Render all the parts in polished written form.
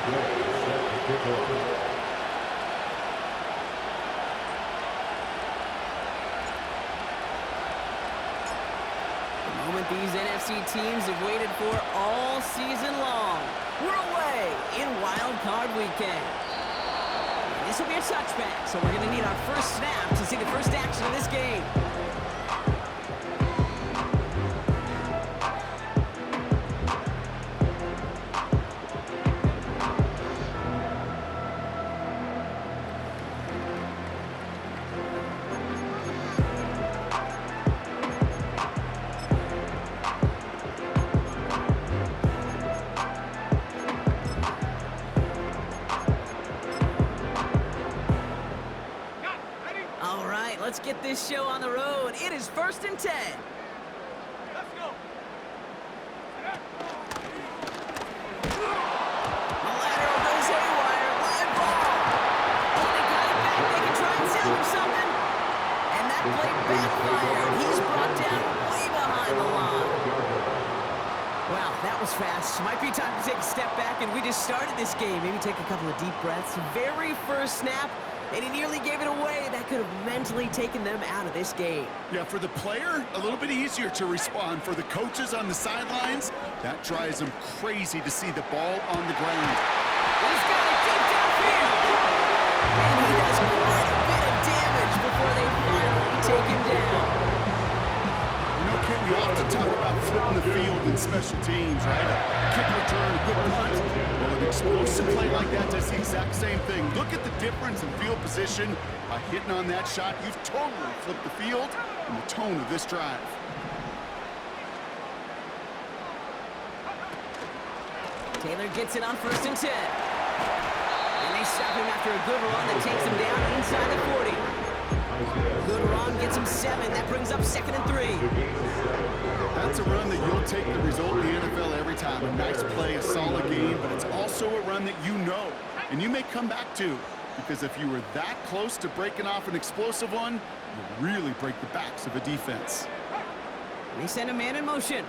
Moment these NFC teams have waited for all season long. We're away in Wild Card Weekend. This will be a touchback, so we're going to need our first snap to see the first action of this game. Let's get this show on the road. It is 1st and 10. Let's go. The lateral goes haywire. Live ball. Oh, they got it back. They can try and salvage something. And that play backfired. He's brought down way behind the line. Wow, that was fast. Might be time to take a step back, and we just started this game. Maybe take a couple of deep breaths. Very first snap. And he nearly gave it away. That could have mentally taken them out of this game. Yeah, for the player, a little bit easier to respond. For the coaches on the sidelines, that drives them crazy to see the ball on the ground. He's got it deep downfield. And he does quite a bit of damage before they finally take him down. You know, Ken, we often talk about flipping the field in special teams, right? A kick return, a good punt. Well, an explosive play like that does the exact same thing. Look at the difference in field position. By hitting on that shot, you've totally flipped the field and the tone of this drive. Taylor gets it on 1st and 10. And they stop him after a good run that takes him down inside the 40. Good run gets him 7. That brings up 2nd and 3. That's a run that you'll take the result in the NFL every time. A nice play, a solid game, but it's also a run that you know and you may come back to, because if you were that close to breaking off an explosive one, you really break the backs of a defense. And they send a man in motion.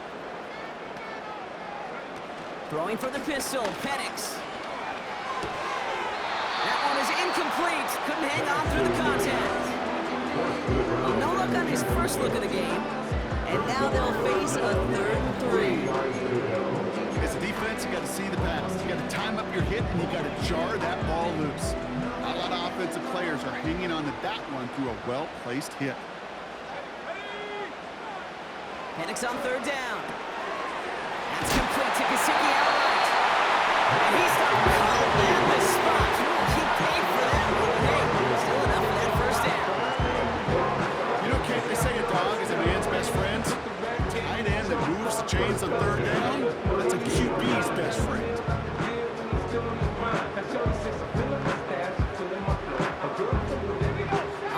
Throwing for the pistol, Penix. That one is incomplete. Couldn't hang on through the contact. Well, no luck on his first look at the game. And now they'll face a 3rd and 3. As a defense, you got to see the pass. You got to time up your hit, and you got to jar that ball loose. Not a lot of offensive players are hanging on to that one through a well-placed hit. Penix on 3rd down. That's complete to Gesicki outright. And he's not called at the spot. He paid for that one. Hey, still enough for that 1st down. You know, Kate, they say a dog is a man's best friend. Tight end that moves the chains on 3rd down, that's a QB's best friend.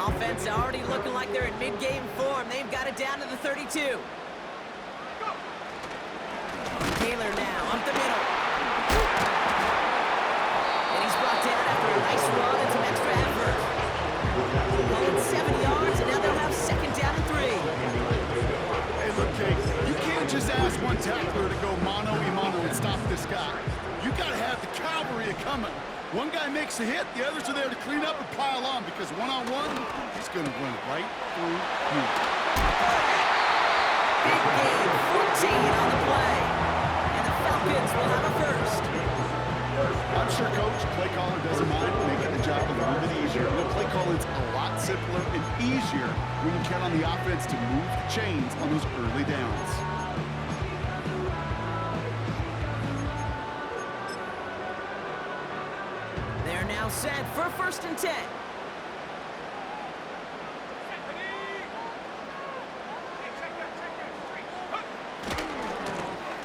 Offense already looking like they're in mid-game form. They've got it down to the 32. Taylor now up the middle. And he's brought down after a nice run and some extra effort. Pulling 7 yards, and now they'll have 2nd down and 3. Hey, look, Kate, you can't just ask one tackler to go mano-a-mano and stop this guy. You got to have the cavalry coming. One guy makes a hit, the others are there to clean up and pile on, because one-on-one, he's going to run right through you. Big game, 14 on the play. And the Falcons will have a 1st. I'm sure Coach, play caller doesn't mind making the job a little bit easier. The play calling's a lot simpler and easier when you count on the offense to move the chains on those early downs. They're now set for 1st and 10.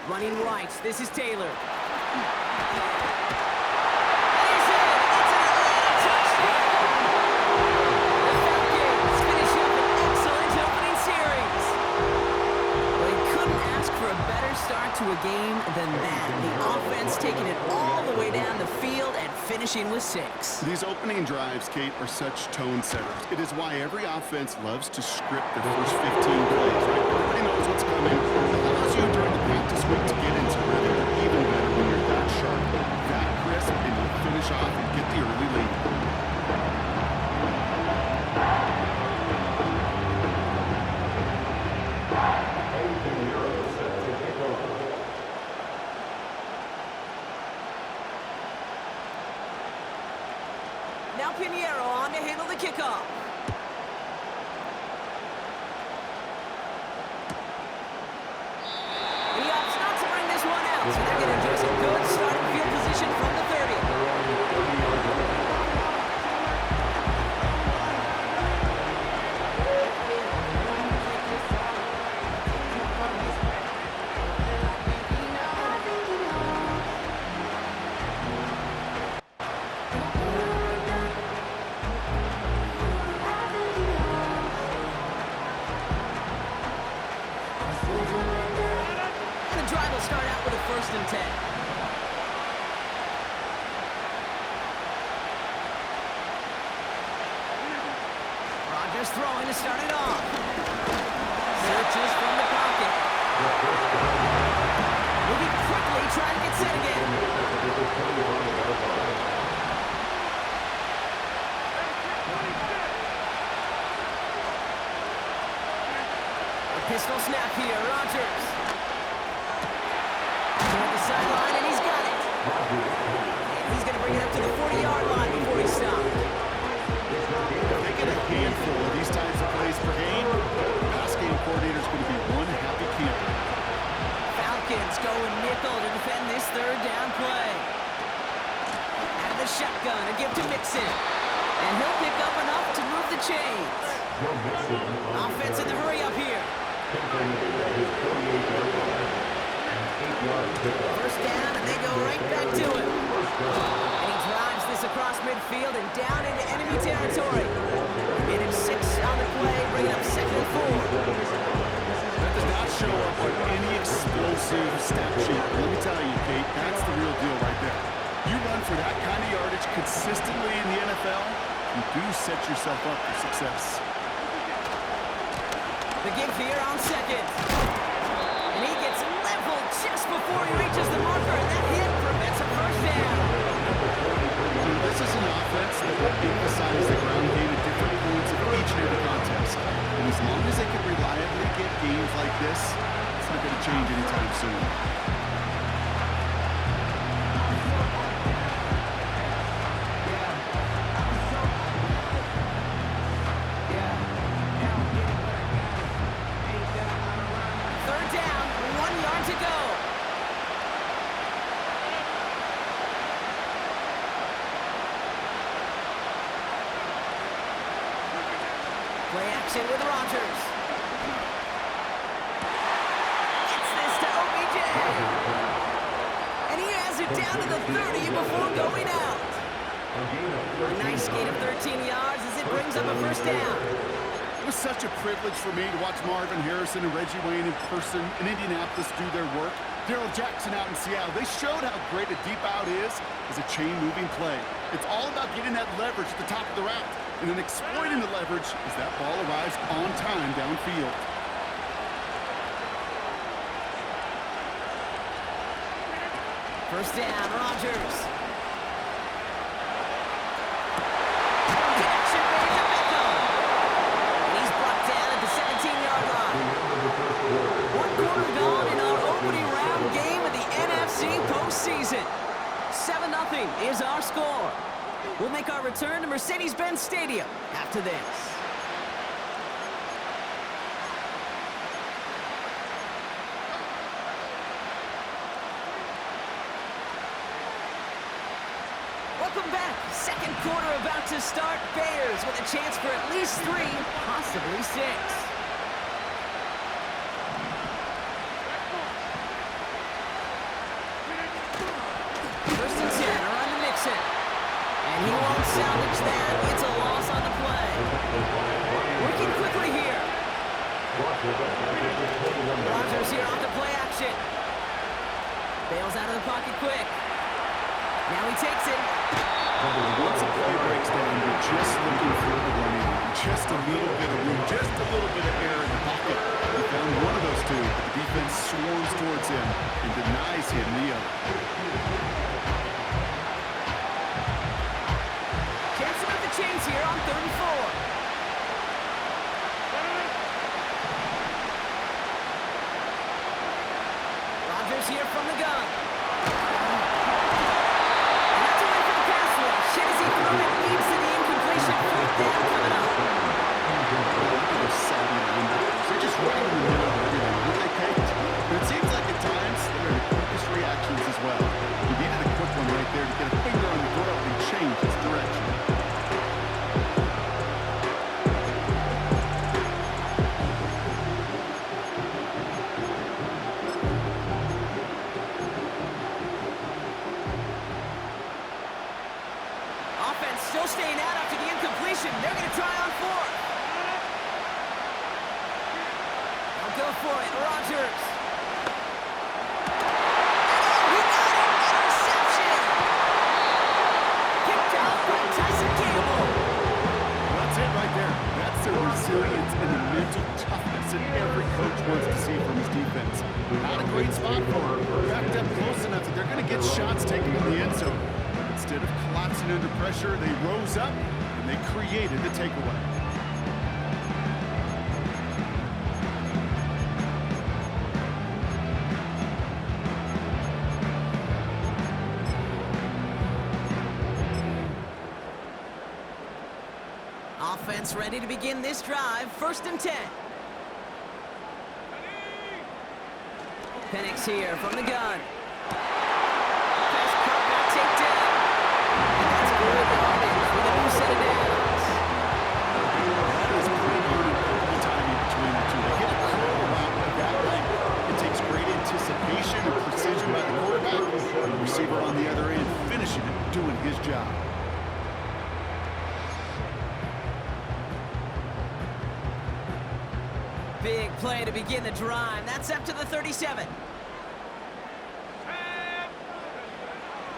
Running right, this is Taylor. He's in! It's an Atlanta touchdown! The Falcons finish up an excellent opening series. Well, you couldn't ask for a better start to a game than that. The offense taking it all the way down the field and finishing with 6. These opening drives, Kate, are such tone setters. It is why every offense loves to script their first 15 plays, right? Everybody knows what's coming. It allows you during the practice week to get into rhythm, but even better when you're that sharp, that crisp, grasp and he'll finish off and get the early lead. Now Pinheiro on to handle the kickoff. And he opts not to bring this one out, so they're going to give us a good starting field position from the 30. The drive will start out with a 1st and 10. Rodgers throwing to start it off. Searches from the pocket. Moving quickly, trying to get set again. A pistol snap here, Rodgers. Toward the sideline, and he's got it. And he's going to bring it up to the 40-yard line before he stops. If they get a handful of these types of plays per game, the pass game coordinator is going to be one happy camper. Falcons going nickel to defend this 3rd down play. Out of the shotgun, a give to Mixon. And he'll pick up enough to move the chains. Offense in the hurry up here. 1st down, and they go right back to it. And he drives this across midfield and down into enemy territory. Made him 6 on the play, bringing up 2nd and 4. That does not show up on any explosive stat sheet. Let me tell you, Kate, that's the real deal right there. You run for that kind of yardage consistently in the NFL, you do set yourself up for success. The give here on 2nd. And he gets leveled just before he reaches the marker, and that hit prevents a 1st down. This is an offense that will emphasize the ground game at different points of each and every contest. And as long as they can reliably get games like this, it's not going to change anytime soon. Play action with Rodgers. Gets this to OBJ. And he has it down to the 30 before going out. A nice gain of 13 yards as it brings up a 1st down. It was such a privilege for me to watch Marvin Harrison and Reggie Wayne in person in Indianapolis do their work. Darryl Jackson out in Seattle, they showed how great a deep out is as a chain-moving play. It's all about getting that leverage at the top of the route, and then exploiting the leverage as that ball arrives on time downfield. First down, Rodgers. Postseason. 7-0 is our score. We'll make our return to Mercedes-Benz Stadium after this. Welcome back. 2nd quarter about to start. Bears with a chance for at least 3, possibly 6. And he won't salvage that. It's a loss on the play. Working quickly here. Rodgers here off the play action. Bails out of the pocket quick. Now he takes it. Once a play breaks down, you're just looking for the running room. Just a little bit of room, just a little bit of air in the pocket. He found one of those two, but the defense swarms towards him and denies him the other. on 3rd and 4. Rodgers here from the gun. And that's away from the pass rush. As he threw it, leads to the incompletion. 4th down coming up. They're just right in the middle of everything. What they picked, but it seems like at times they're the quickest reactions as well. You needed a quick one right there to get a finger on the throat and change its direction. Offense still staying out after the incompletion. They're going to try on 4th. They'll go for it. Rodgers. He got it. Interception. Picked up by Tyson Campbell. That's it right there. That's the resilience and the mental toughness that every coach wants to see from his defense. Not a great spot for him. Backed up close enough that they're going to get shots taken in the end zone. Instead of collapsing under pressure, they rose up and they created the takeaway. Offense ready to begin this drive. 1st and 10. Penix here from the gun. Pass cut back, takedown. And that's good yardage with a new set of downs. That is great learning the timing between the two. They hit a curl route like that length. It takes great anticipation and precision by the quarterback. And the receiver on the other end finishing it, doing his job. Big play to begin the drive. That's up to the 37.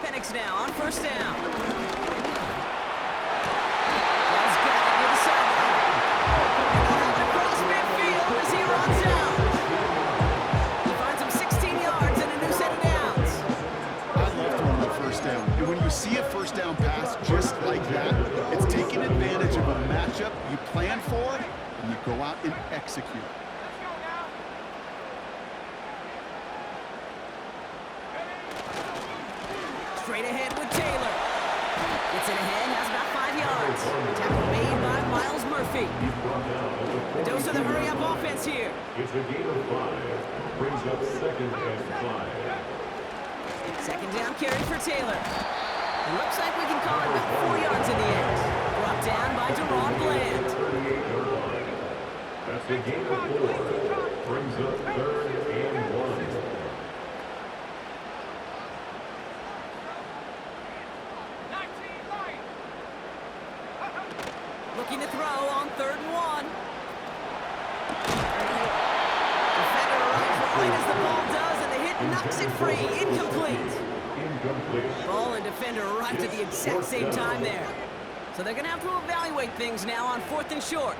Penix now on 1st down. He's got it near the sideline. And across midfield as he runs out. He finds him 16 yards and a new set of downs. I love throwing the 1st down. And when you see a 1st down pass just like that, it's taking advantage of a matchup you plan for, and you go out and execute. Straight ahead with Taylor. Gets it ahead, has about 5 yards. Tackle made by Miles Murphy. A dose of the hurry-up offense here. It's a gain of 5. Brings up 2nd and 5. 2nd down carry for Taylor. It looks like we can call it about 4 yards in the end. Brought down by Deron Bland. 38-yard line. That's a gain of 4. Brings up 3rd and 1. Looking to throw on 3rd and 1. Defender arrives right as the ball does, and the hit knocks it free. Incomplete. Ball and defender arrived at the exact same time there. So they're going to have to evaluate things now on 4th and short.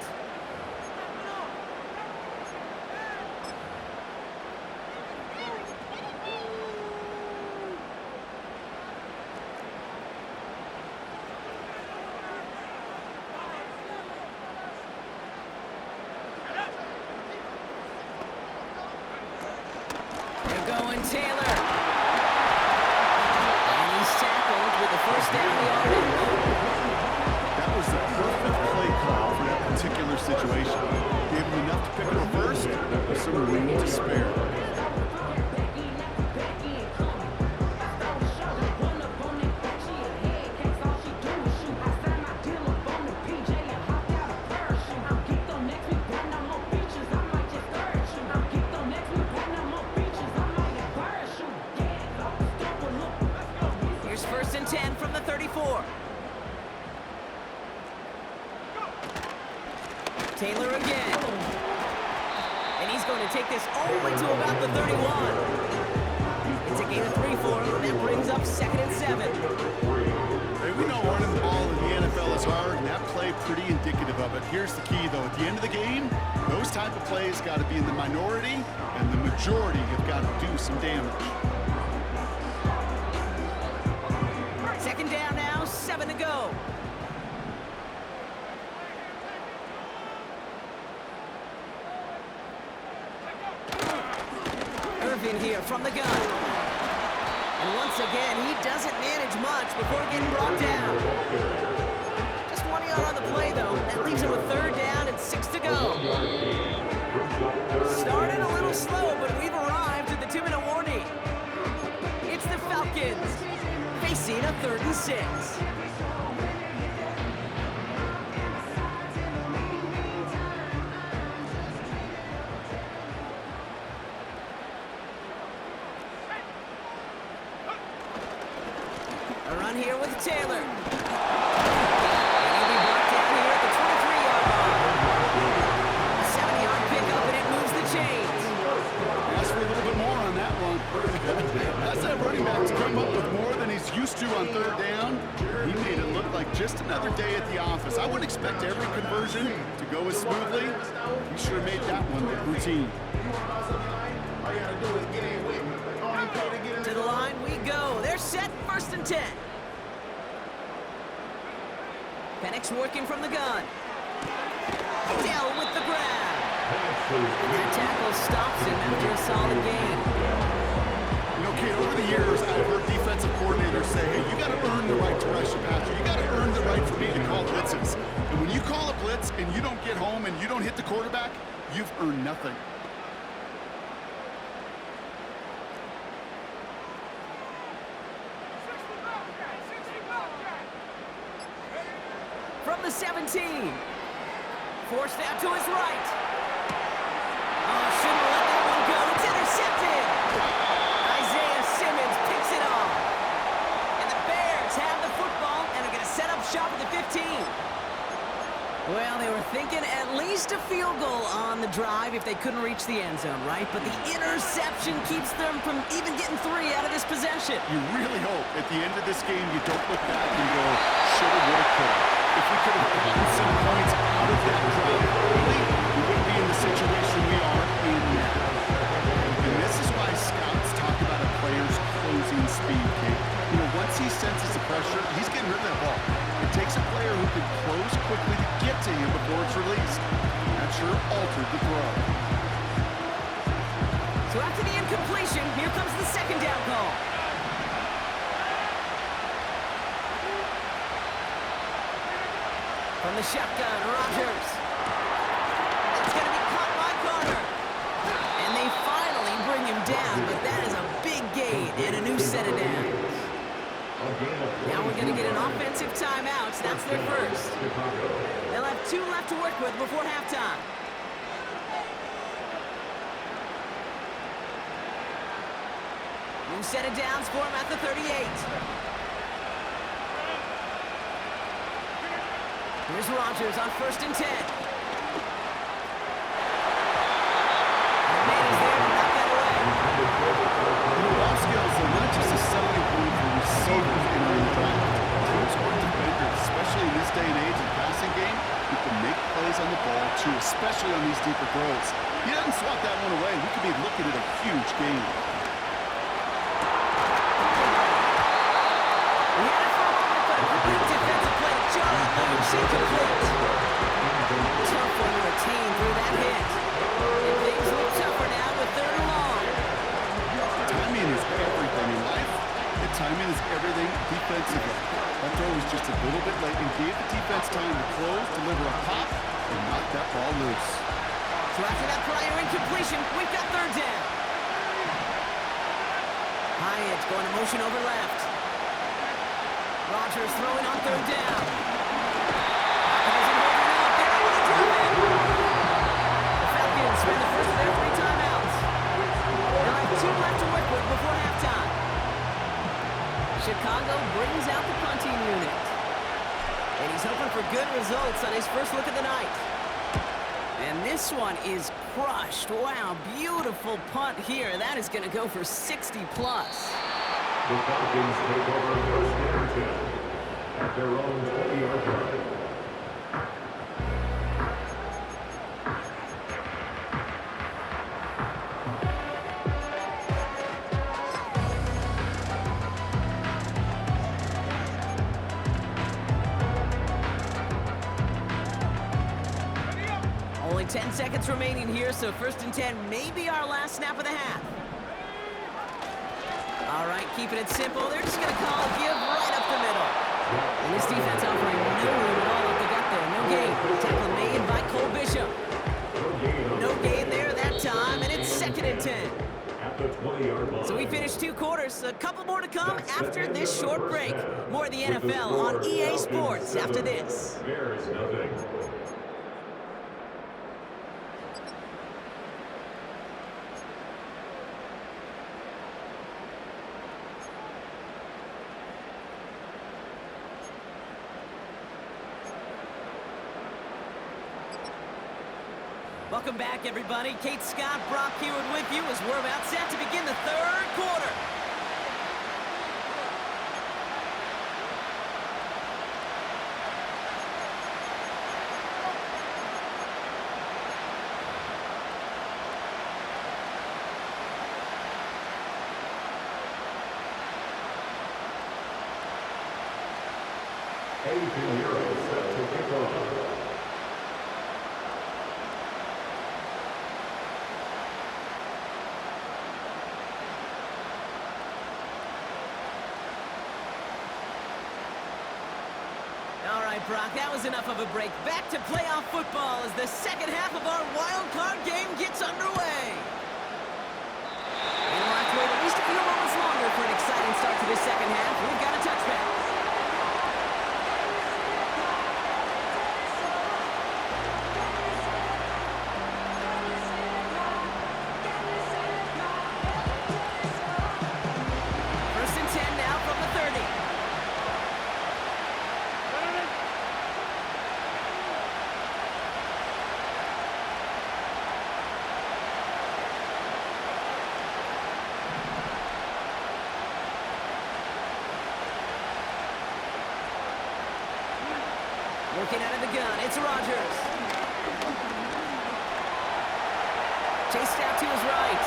Taylor. And he's tackled with the 1st down yardage. That was the perfect play call for that particular situation. Gave him enough to pick up 1st, with some room to spare. Here's 1st and 10 from the 34. Taylor again. And he's going to take this all the way to about the 31. It's a gain of 3 for him. That brings up 2nd and 7. Hey, we know running the ball in the NFL is hard, and that play pretty indicative of it. Here's the key, though. At the end of the game, those type of plays got to be in the minority, and the majority have got to do some damage. 2nd down now, 7 to go. in here from the gun. And once again, he doesn't manage much before getting brought down. Just 1 yard on the play, though. That leaves him with 3rd down and 6 to go. Started a little slow, but we've arrived at the 2-minute warning. It's the Falcons facing a 3rd and 6. A run here with Taylor. And he'll be brought down here at the 23-yard line. A 7-yard pickup, and it moves the chains. Ask for a little bit more on that one. That's that running back to come up with more than he's used to on 3rd down. He made it look like just another day at the office. I wouldn't expect every conversion to go as smoothly. He should have made that one look routine. To the line we go. They're set, 1st and 10. Penix working from the gun. Dell with the grab. And that tackle stops him after a solid gain. You know, Kate, over the years, I've heard defensive coordinators say, hey, you got to earn the right to rush a passer. You got to earn the right for me to call blitzes. And when you call a blitz and you don't get home and you don't hit the quarterback, you've earned nothing. From the 17. Forced out to his right. Oh, shouldn't let that one go. It's intercepted. Isaiah Simmons picks it off. And the Bears have the football and are going to set up shop at the 15. Well, they were thinking at least a field goal on the drive if they couldn't reach the end zone, right? But the interception keeps them from even getting 3 out of this possession. You really hope at the end of this game you don't look back and go, shoulda, woulda, coulda. If we could have gotten some points out of that drive early, we wouldn't be in the situation we are in now. And this is why scouts talk about a player's closing speed, Kate. You know, once he senses the pressure, he's getting rid of that ball. It takes a player who can close quickly to get to him before it's released. That sure altered the throw. So after the incompletion, here comes the 2nd down call. From the shotgun, Rodgers. It's going to be caught by Carter. And they finally bring him down, but that is a big gain and a new set of downs. Now we're going to get an offensive timeout. That's their first. They'll have 2 left to work with before halftime. New set of downs for him at the 38. Here's Rodgers on 1st and 10. The man is there to knock that away. You know, ball skills are not just a selling point for receivers in our draft. Teams want defenders, especially in this day and age in passing game, who can make plays on the ball too, especially on these deeper throws. He doesn't swat that one away. We could be looking at a huge game. We had it for a moment, but a great defensive play. John moves incomplete. Tough one to retain through that hit. And things look tougher now with 3rd and long. Timing is everything in life. And timing is everything defensively. That throw was just a little bit late and gave the defense time to close, deliver a pop, and knock that ball loose. So after that prior incompletion, we've got 3rd down. Hyatt going to motion over left. Rodgers throwing on 3rd down. The Falcons spend the first of their 3 timeouts. They'll have 2 left to work with before halftime. Chicago brings out the punting unit. And he's hoping for good results on his first look of the night. And this one is crushed. Wow, beautiful punt here. That is going to go for 60 plus. The Falcons take over 1st and 10 at their own 20-yard line. Only 10 seconds remaining here, so 1st and 10 may be our last snap of the half. All right, keeping it simple. They're just going to call a give right up the middle. And this defense offering no room at all up the gut there. No gain. Tackle made by Cole Bishop. No gain there that time, and it's 2nd and 10. At the 20-yard line. So we finished 2 quarters. A couple more to come after this short break. More of the NFL on EA Sports after this. Bears nothing. Welcome back, everybody. Kate Scott, Brock Hewitt with you as we're about set to begin the 3rd quarter. Anything Euro set to kick off. All right, Brock, that was enough of a break. Back to playoff football as the second half of our wild card game gets underway. And we'll have to wait at least a few moments longer for an exciting start to this second half. We've got a touchback. First and 10 now from the 30. Working out of the gun, it's Rodgers. Chased out to his right.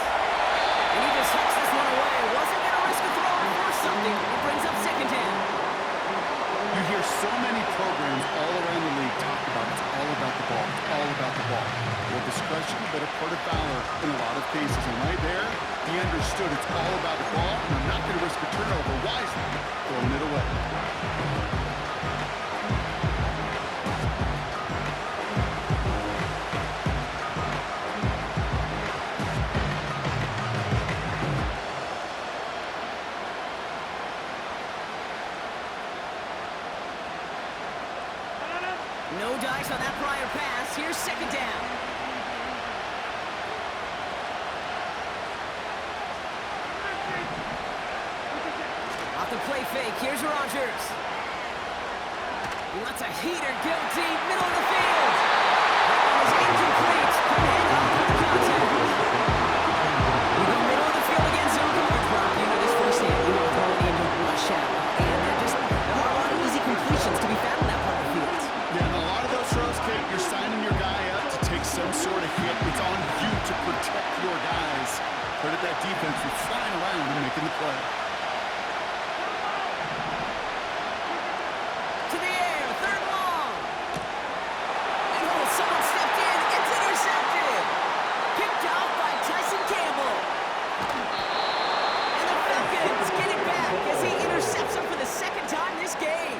And he just hooks this one away. Wasn't going to risk a throw or something. It brings up 2nd down. You hear so many programs all around the league talk about it's all about the ball. It's all about the ball. Well, discretion, but a part of valor in a lot of cases. And right there, he understood it's all about the ball, and I'm not going to risk a turnover wisely, throwing it away. No dice on that prior pass. Here's 2nd down. Off the play fake. Here's Rodgers. He lets a heater go deep, middle of the field. That one is incomplete. And off with contact. We go middle of the field again, zone coverage, Brock. You know this firsthand. You know throwing into rush out. And there are a lot of easy completions to be found in that part of the field. Yeah, and a lot of those throws, Kate, you're signing your guy up to take some sort of hit. It's on you to protect your guys. Credit that defense for flying around and making the play. To the air, 3rd long. And someone stepped in. It's intercepted. Picked off by Tyson Campbell. And the Falcons get it back as he intercepts him for the 2nd time this game.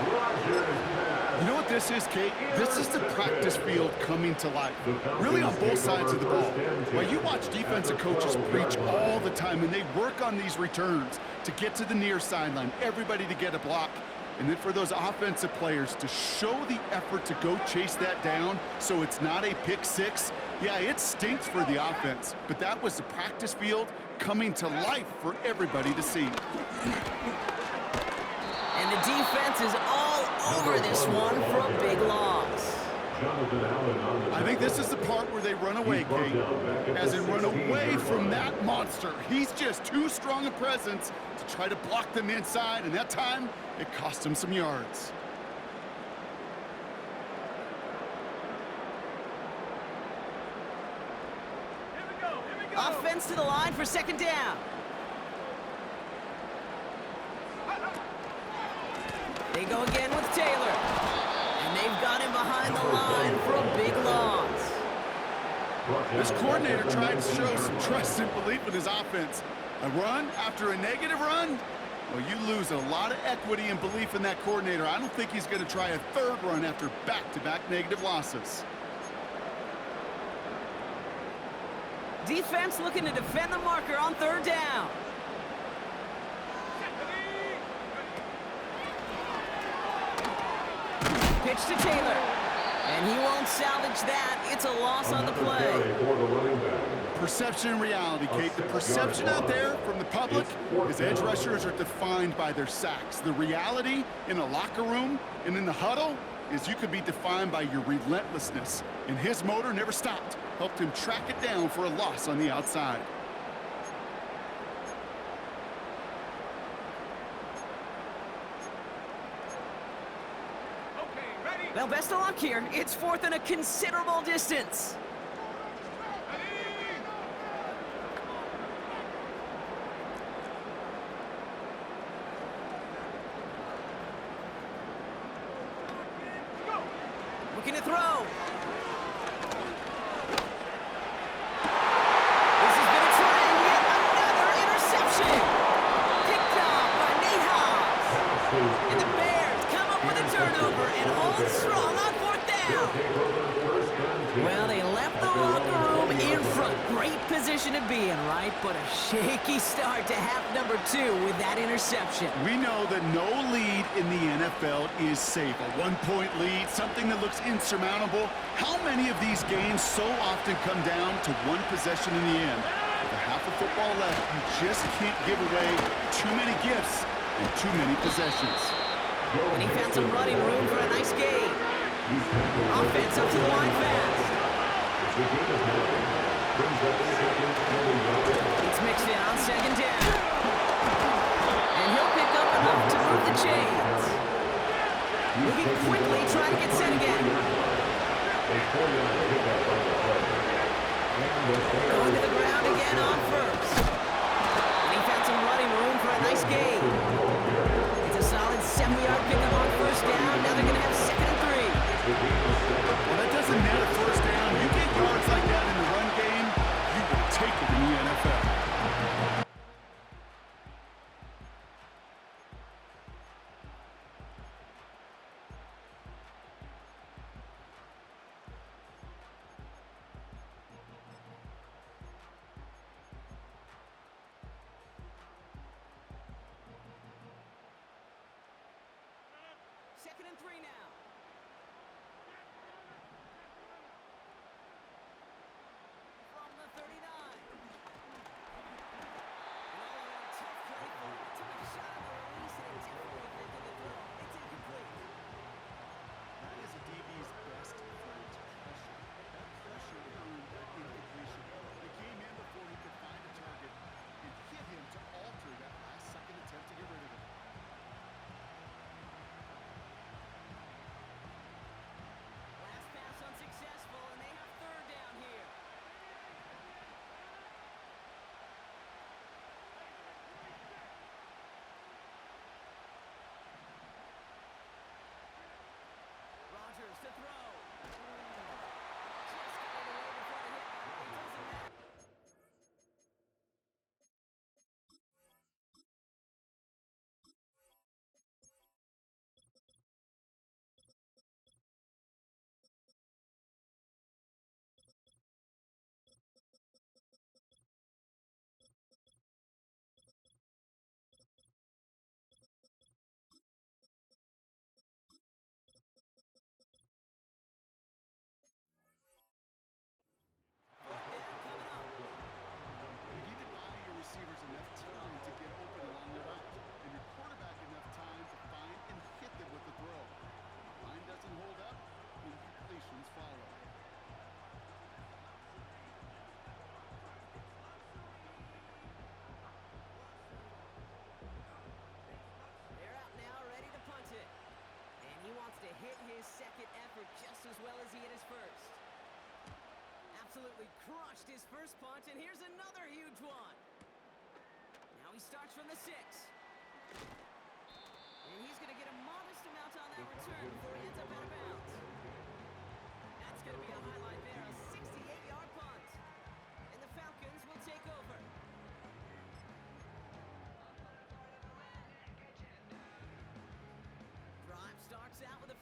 You know what this is, Kate? This is the practice field coming to life. Really on both sides of the ball. Well, you watch defensive coaches preach all the time, and they work on these returns to get to the near sideline, everybody to get a block. And then for those offensive players to show the effort to go chase that down so it's not a pick six. Yeah, it stinks for the offense, but that was the practice field coming to life for everybody to see. And the defense is all over this one for a big loss. I think this is the part where they run away, Kate. As in run away from that monster. He's just too strong a presence to try to block them inside, and that time, it cost him some yards. Here we go. Offense to the line for 2nd down. They go again with Taylor. And they've got him behind the line for a big loss. This coordinator tried to show some trust and belief in his offense. A run after a negative run? Well, you lose a lot of equity and belief in that coordinator. I don't think he's going to try a third run after back-to-back negative losses. Defense looking to defend the marker on third down. Pitch to Taylor. And he won't salvage that. It's a loss on the play. Perception and reality, Kate. The perception out there from the public is edge rushers are defined by their sacks. The reality in a locker room and in the huddle is you could be defined by your relentlessness. And his motor never stopped. Helped him track it down for a loss on the outside. Well, best of luck here. It's fourth and a considerable distance. Looking to throw. This has been a try, and yet another interception. Picked off by Nate Hobbs. And the Bears come up with a turnover and hold strong on fourth down. Well, they left the locker room in front. Great position to be in, right? But a shaky start to half number 2 with that interception. We know that no lead in the NFL is safe. A one-point lead, something that looks insurmountable. How many of these games so often come down to one possession in the end? With a half of football left, you just can't give away too many gifts and too many possessions. And he found some running room for a nice gain. Offense up to the line fast. It's mixed in on second down. And he'll pick up enough to move the chains. Moving quickly, trying to get set again. Going to the ground again on first. And he found some running room for a nice gain. It's a solid 7-yard pickup on first down. Now they're going to have second and 3. Well, that doesn't matter first down. You get yards like that in the run game, you will take it in the NFL. Second and 3 now. From the 39. Tough play for him. Took a shot on the release and it definitely affected the throw. It's incomplete. That is a DB's best friend, pressure. That pressure earned that incompletion. They came in before he could find a target and hit him to alter that last-second attempt to get rid of him. Last pass unsuccessful, and they have third down here. Rodgers to throw. Just got it away before the hit. It doesn't matter. You need to buy your receivers enough time to get open along the route, and your quarterback enough time to find and hit them with the throw. If the line doesn't hold up, incompletions follow. They're out now, ready to punt it. And he wants to hit his second effort just as well as he hit his first. Absolutely crushed his first punt, and here's another huge one. Now he starts from the 6. And he's going to get a modest amount on that return before he ends up out of bounds. That's going to be a highlight there, a 68-yard punt. And the Falcons will take over.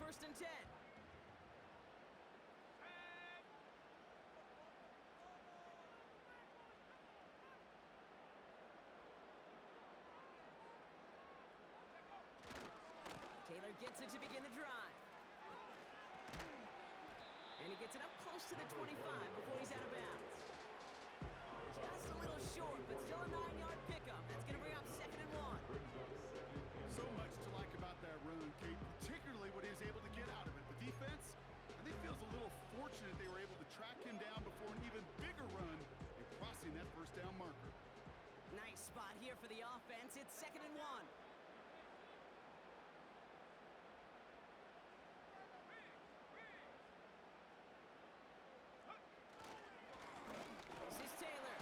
first and 10. Taylor gets it to begin the drive. And he gets it up close to the 25 before he's out of bounds. Just a little short, but still a 9-yard pickup. That's going to bring up 2nd and 1. So much to like about that run, Kate, particularly what he was able to get out of it. The defense, I think, feels a little fortunate they were able to track him down before an even bigger run and crossing that first down marker. Nice spot here for the offense. It's 2nd and 1. This is Taylor.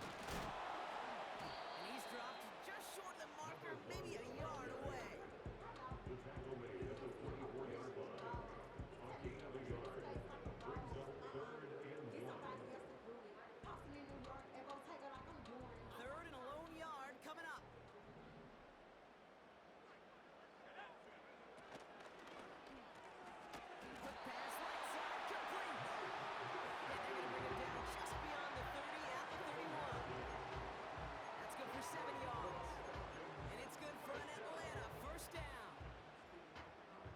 And he's dropped just short of the marker, maybe a yard away. The tackle made at the 44-yard line. A gain of a yard. Brings up 3rd and 1. 3rd and a lone yard coming up. Quick pass right side, complete. And they're going to bring him down just beyond the 30 at the 31. That's good for 7 yards. And it's good for an Atlanta first down.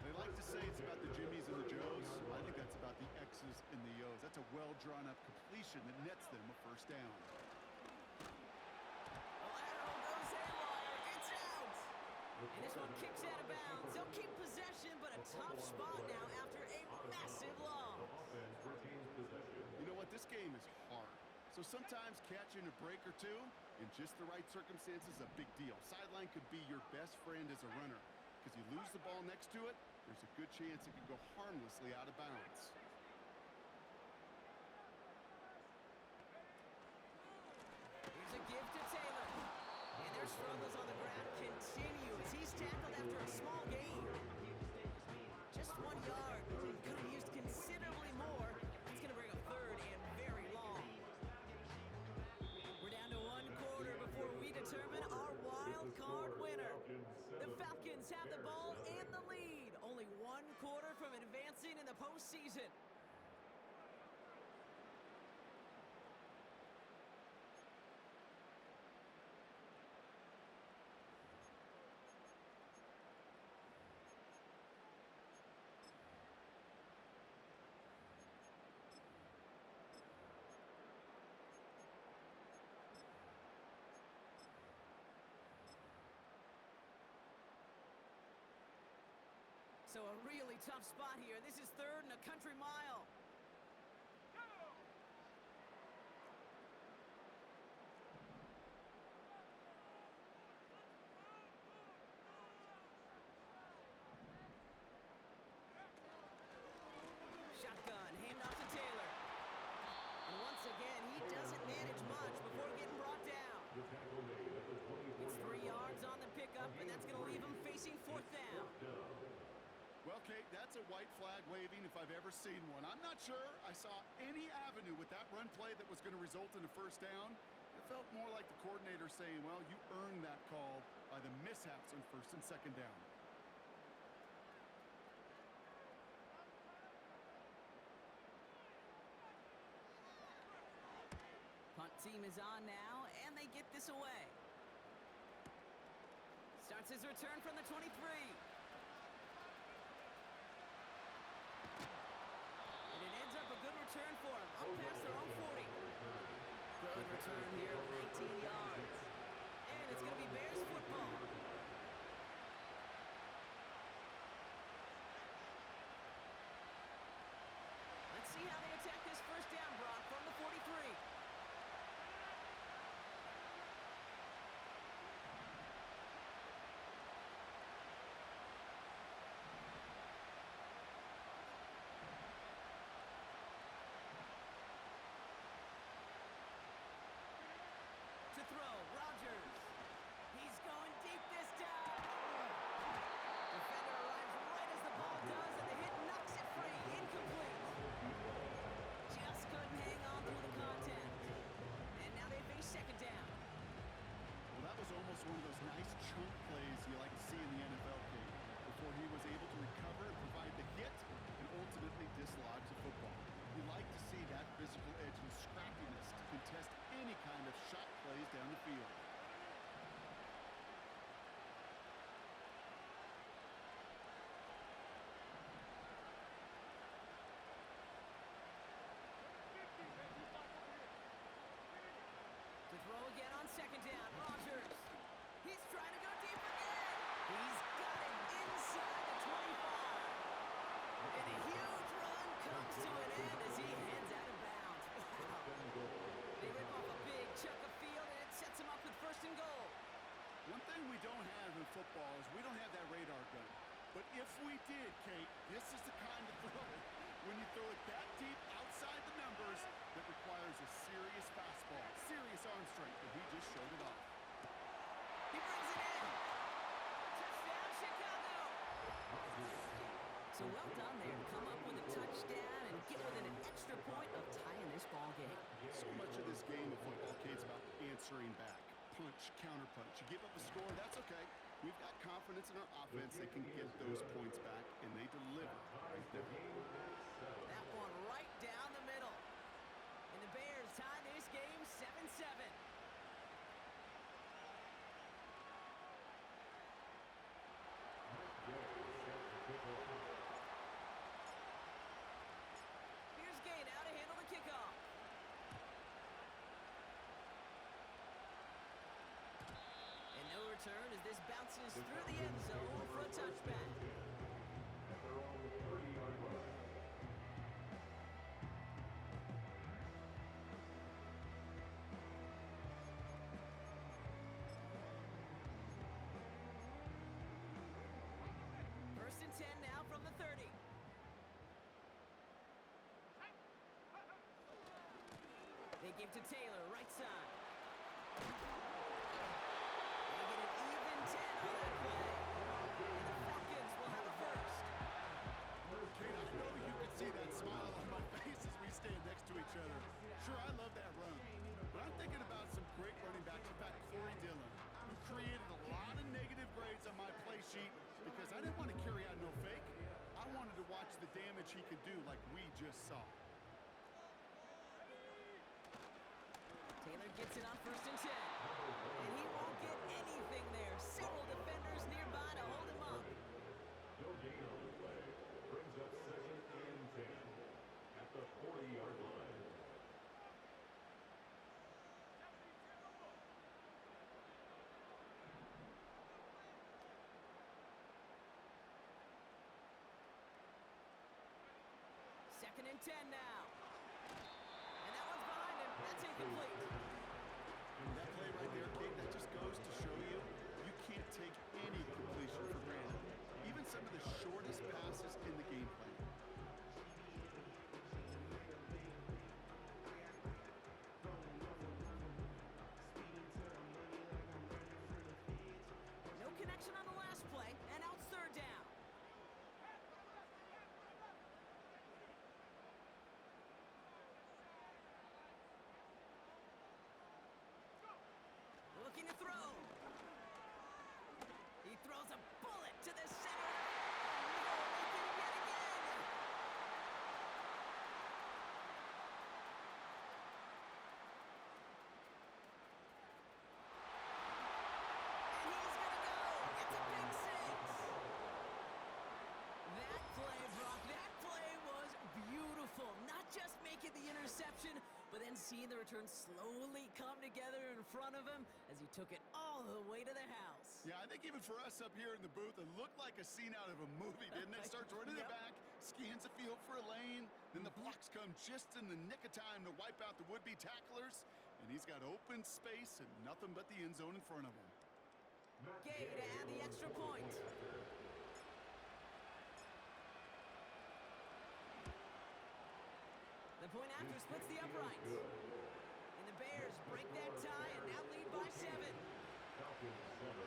They like to say it's about the Jimmies and the Joes. I think that's about the X's and the O's. That's a well-drawn-up completion that nets them a first down. And this one kicks out of bounds. They'll keep possession, but a tough spot now after a massive loss. You know what? This game is hard. So sometimes catching a break or two in just the right circumstances is a big deal. Sideline could be your best friend as a runner because you lose the ball next to it, there's a good chance it could go harmlessly out of bounds. Here's a give to Taylor. And their struggles on the ground continue as he's tackled after a small gain. Just 1 yard. Could have used considerably more. It's going to bring up 3rd and very long. We're down to 1 quarter before we determine our wild card winner. The Falcons have the ball and the lead. Only 1 quarter from advancing in the postseason. So a really tough spot here. This is 3rd and a country mile. Shotgun, handoff to Taylor. And once again, he doesn't manage much before getting brought down. It's 3 yards on the pickup, and that's going to leave him facing 4th down. Well, Kate, that's a white flag waving if I've ever seen one. I'm not sure I saw any avenue with that run play that was going to result in a first down. It felt more like the coordinator saying, well, you earned that call by the mishaps on 1st and 2nd down. Punt team is on now, and they get this away. Starts his return from the 23. And it ends up a good return for him, up past their own 40. Good return here, 19 yards. And it's going to be Bears football. Let's see how they attack this first down, Brock, from the 43. throw it that deep outside the numbers that requires a serious fastball, serious arm strength, and he just showed it off. He brings it in. Touchdown, Chicago. So well done there to come up with a touchdown and get within an extra point of tying this ball game. So much of this game of football, Kate's about answering back. Punch, counterpunch. You give up a score, that's okay. We've got confidence in our offense. They can get those points back, and they deliver right there. That one right down the middle. And the Bears tie this game 7-7. Here's Gay now to handle the kickoff. And no return as this bounces through the end zone for a touchback. At their own 30-yard line. First and 10 now from the 30. They give to Taylor, right side. They get an even 10 on that play. And the Falcons will have a first. Kate, I know you can see that smile on my face as we stand next to each other. Sure, I love that run. But I'm thinking about some great running backs. In fact, Corey Dillon, who created a lot of negative grades on my play sheet because I didn't want to carry out no fake. I wanted to watch the damage he could do like we just saw. Taylor gets it on first and 10. And he won't get anything there. Several defenders nearby to hold him up. No gain on the play. Brings up 2nd and 10 at the 40-yard line. Second and 10 now. And that one's behind him. That's incomplete. And that play right there, Kate, that just goes to show you, you can't take any completion for granted. Even some of the shortest passes in the game plan. No connection on the last play, and now it's third down. Looking to throw. He throws a bullet to the center. No, they did it yet again. And he's going to go. It's a big six. That play, Brock, that play was beautiful. Not just making the interception, but then seeing the return slowly come together in front of him as he took it all the way to the house. Yeah, I think even for us up here in the booth, it looked like a scene out of a movie, didn't it? Starts running the back, scans the field for a lane, then the blocks come just in the nick of time to wipe out the would-be tacklers, and he's got open space and nothing but the end zone in front of him. Gay to add the extra point. The point after splits the uprights. And the Bears break that tie and now lead by 7. Falcons 7.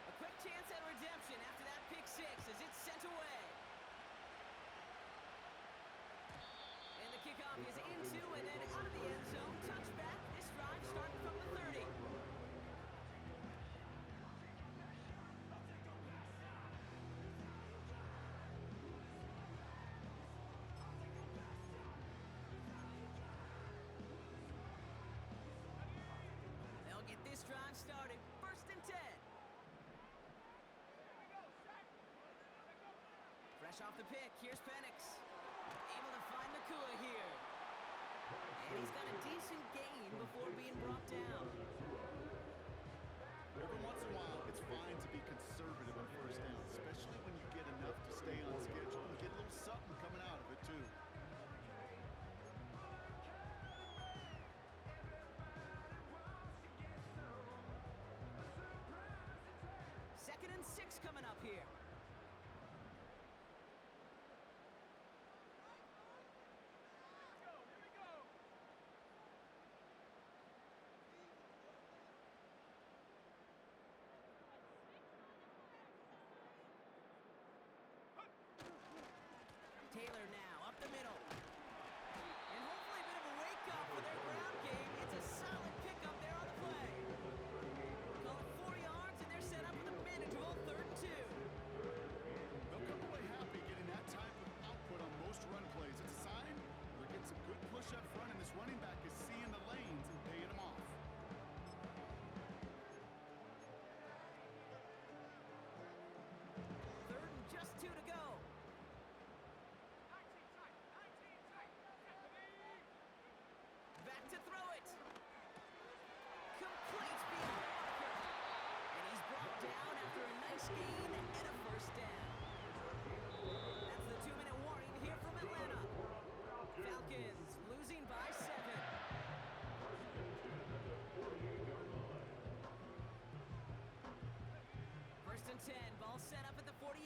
A quick chance at redemption after that pick 6 as it's sent away. And the kickoff is into and then out of the end zone. Touchback. This drive starting from the 30. They'll get this drive started. First and 10. Fresh off the pick, here's Penix. Able to find Nakua here. And he's got a decent gain before being brought down. Every once in a while, it's fine to be conservative on first down, especially when you get enough to stay on schedule and get a little something coming out of it, too. first gain and a first down. That's the 2-minute warning here from Atlanta. Falcons losing by 7. First and 10, ball set up at the 48.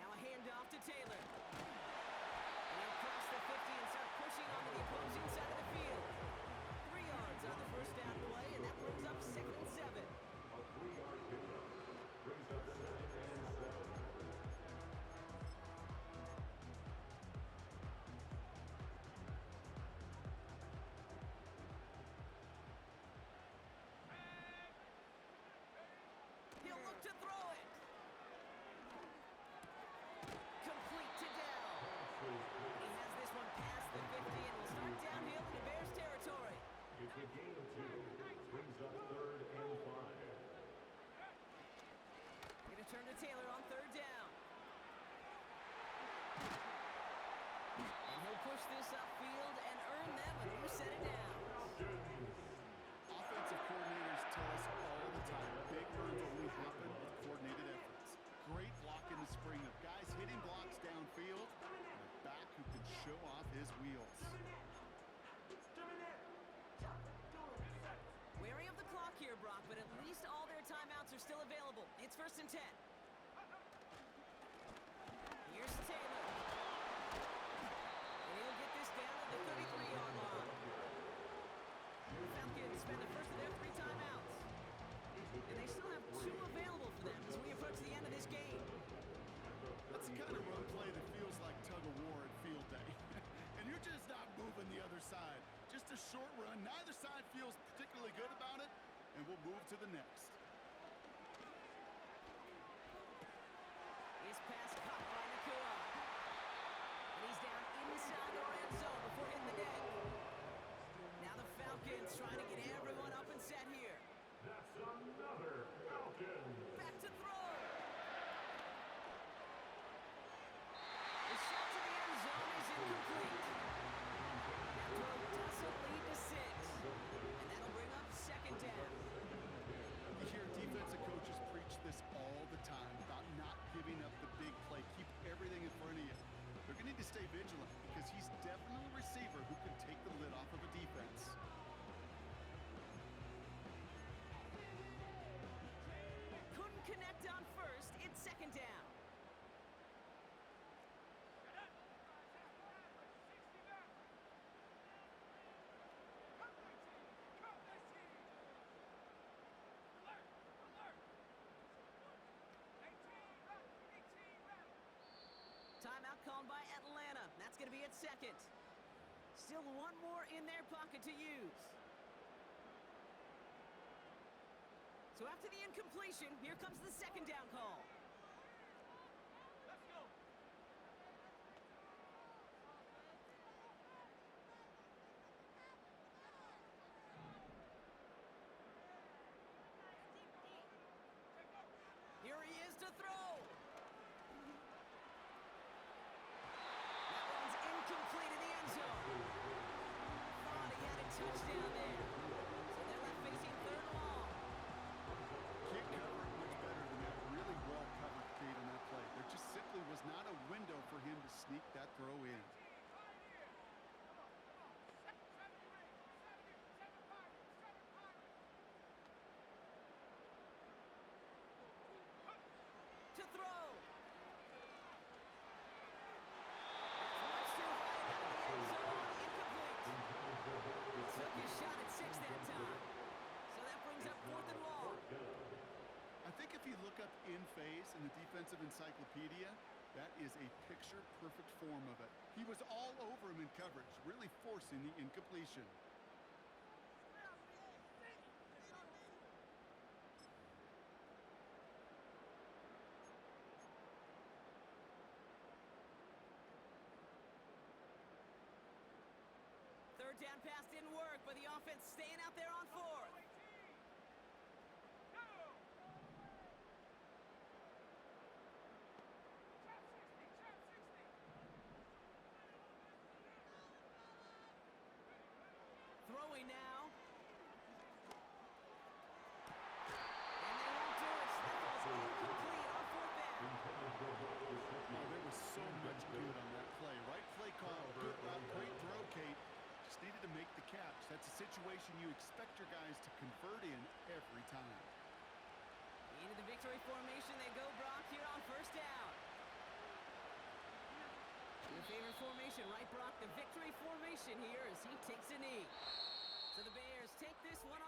Now a handoff to Taylor. And he'll cross the 50 and start pushing onto the opposing side of the field. 3 yards on the first down play, and that brings up 2nd and 7. A 3-yard pickup brings up 2nd and 7. He'll look to throw it. Complete to Dell. He has this one past the 50 and will start downhill into Bears territory. It's a gain of 2. Brings up 3rd and 5. Going to turn to Taylor on 3rd down. And he'll push this upfield and earn them a new set of downs. Offensive coordinators tell us all the time, big runs only happen with coordinated efforts. Great block in the spring of guys hitting blocks downfield, and a back who can show off his wheels. Wary of the clock here, Brock, but at least all their timeouts are still available. It's 1st and 10. Here's Taylor. And he'll get this down to the 33-yard line. The Falcons spend the first of their 3 timeouts. And they still have 2 available for them as we approach the end of this game. That's the kind of run play that feels like tug-of-war at field day. And you're just not moving the other side. Just a short run. Neither side feels particularly good about it, and we'll move to the next. His pass caught by Nakua. And he's down inside the red zone before hitting the net. Now the Falcons trying to get everyone up and set here. That's another Falcon. Back to throw. The shot to the end zone is incomplete. That throw doesn't lead to 6. And that'll bring up 2nd down. You hear defensive coaches preach this all the time about not giving up the big play. Keep everything in front of you. They're going to need to stay vigilant because he's definitely a receiver who can take the lid off of a defense. Couldn't connect on 1st. It's 2nd down. Timeout called by Atlanta. That's going to be at 2nd. Still 1 more in their pocket to use. So after the incompletion, here comes the 2nd down call. Let's go. Here he is to throw. That one's incomplete in the end zone. Thought he had a touchdown there. So they're left facing 3rd and long. Can't cover it much better than that. Really well covered Cade on that play. There just simply was not a window for him to sneak that throw in. To throw. Much too high and out of the end zone. Incomplete. Took his shot at 6 that time. So that brings up 4th and long. I think if you look up in phase in the defensive encyclopedia, that is a picture-perfect form of it. He was all over him in coverage, really forcing the incompletion. Third down pass didn't work, but the offense staying out there on 4th. Throwing now. situation you expect your guys to convert in every time. Into the victory formation they go, Brock, here on first down. Your favorite formation, right, Brock? The victory formation here as he takes a knee. So the Bears take this one